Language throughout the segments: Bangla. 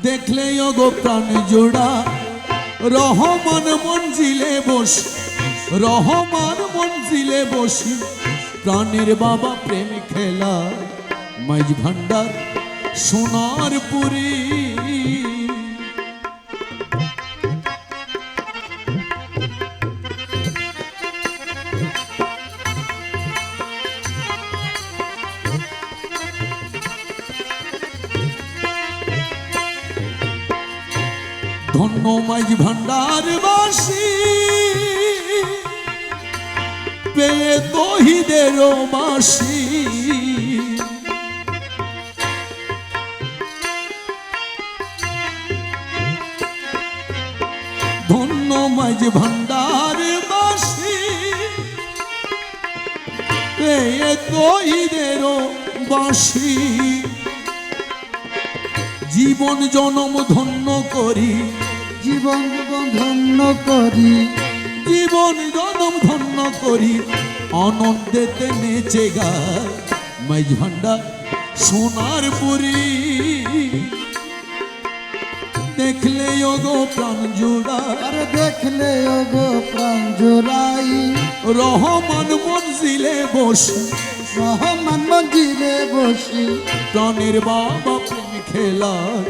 দেখলে গো প্রাণ জোড়া রহমান মঞ্জিলে বসি, রহমান মঞ্জিলে বসি, প্রাণের বাবা প্রেম খেলা মাইজ ভান্ডার সোনার পুরী। ধন্য মাইজ ভান্ডার বাসী পেয়ে তহিদের বাসী, ধন্য মাইজ ভান্ডার বাসী পেয়ে তহিদের বাসী। জীবন জনম ধন্য করি, জীবন ধন্য করি, জীবন জনম ধন্য করি, আনন্দেতে নেচে গায় মাইজ ভান্ডার সোনার পুরী। দেখলে গো প্রাণ জোড়াই, আর দেখলে গো প্রাণ জোড়াই, রহমান মঞ্জিলে বসি, রহমান মঞ্জিলে বসি, প্রাণের বাবা প্রেম খেলার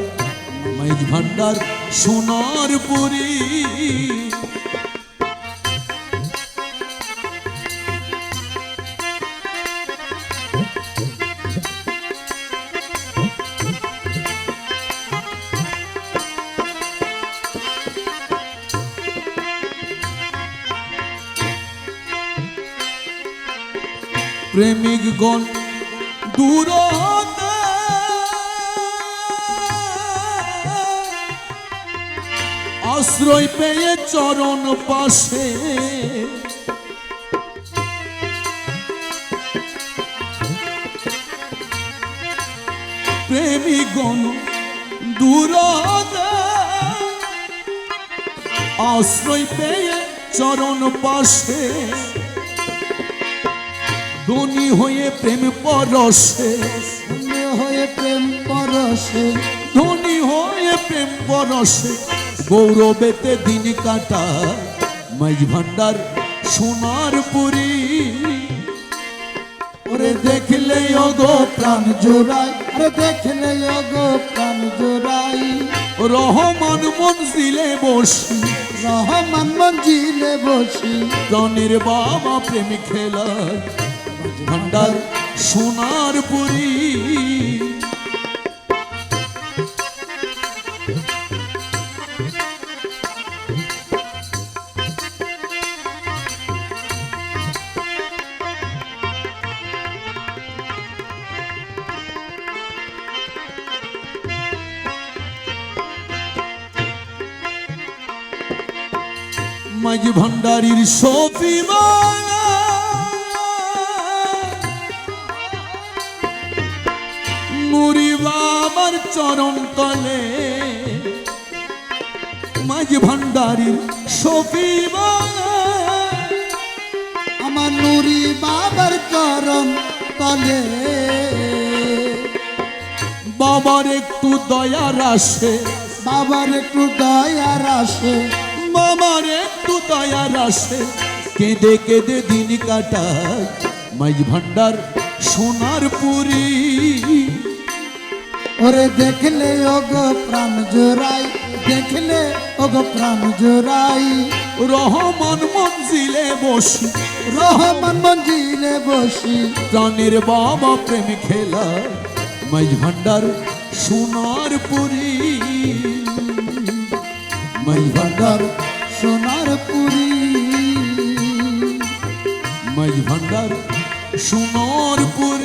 মাইজ ভান্ডার সোনার পুরী। প্রেমিক গণ দূর হতে আশ্রয় পেয়ে চরণ পাশে, প্রেমিক গণ দূর হতে আশ্রয় পেয়ে চরণ পাশে, ধনী হয়ে প্রেম পরশে, ধন্য হয়ে প্রেম পরশে, ধনী হয়ে প্রেম পরশে, গৌরবেতে দিন কাটায় মাইজ ভান্ডার সোনার পুরী। ওরে দেখলে গো প্রাণ জোড়াই, আরে দেখলে গো প্রাণ জোড়াই, রহমান মঞ্জিলে বসি, রহমান মঞ্জিলে বসি, প্রাণের বাবা প্রেম খেলায় ভান্ডার সোনার পুরী। মাইজ ভান্ডারীর সফি নুরি বাবার চরণ তলে, মাইজ ভান্ডারীর সফি আমার নুরি বাবার চরণ তলে, বাবার একটু দয়ার আসে, বাবার একটু দয়ার আসে, বাবার একটু দয়ার আসে, কেঁদে কেঁদে দিন কাটায় মাইজ ভান্ডার সোনার পুরী। ওরে দেখলে গো প্রাণ জোড়াই, দেখলে গো প্রাণ জোড়াই, রহমান মঞ্জিলে বসি, রহমান মঞ্জিলে বসি, প্রাণের বাবা প্রেম খেলা মাইজ ভান্ডার সোনার পুরী। মাইজ ভান্ডার সোনার পুরী, মাইজ ভান্ডার সোনার পুরী।